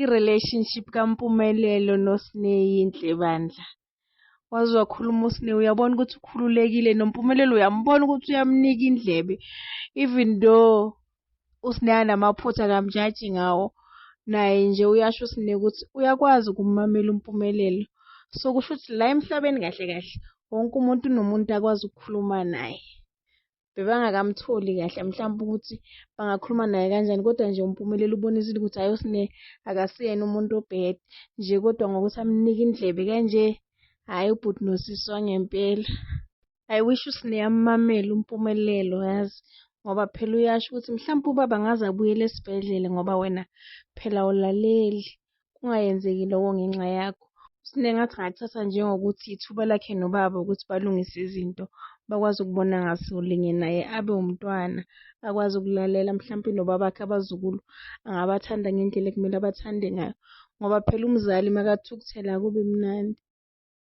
i-relationship kaMpumelelo noSineyi yinhle bandla. Waze wakhuluma uSineyi uyabona ukuthi ukhululekile, noMpumelelo uyambona ukuthi uyamnika indlebe. Even though uSineyi anamaphutha akamjaji ngawo, naye nje uyasho uSineyi ukuthi uyakwazi ukumamela uMpumelelo. So kusho ukuthi la emhlabeni kahle kahle wonke umuntu unomuntu akwazi ukukhuluma naye. Bebangakamtholi kahle mhlawumbe ukuthi bangakhuluma naye kanjani, kodwa nje uMpumelelo ubonisile ukuthi hhayi uSineyi akasiyena umuntu obhede nje, kodwa ngokuthi amnike indlebe kanje, hhayi ubhuti nosisi wangempela. I wish uSineyi amamele uMpumelelo yazi, ngoba phela uyasho ukuthi mhlawumbe ubaba angaze abuyele esibhedlela ngoba wena phela awulaleli, kungayenzeki loko ngenxa yakho. uSineyi ngathi angathatha njengokuthi ithuba lakhe nobaba ukuthi balungise izinto, bakwazi ukubona ngasolinye naye abe umntwana, akwazi ukulalela mhlawumpe nobaba bakhe abazukulu angabathanda ngendlela ekumele abathande ngayo, ngoba phela umzali makathukuthela akubi mnandi.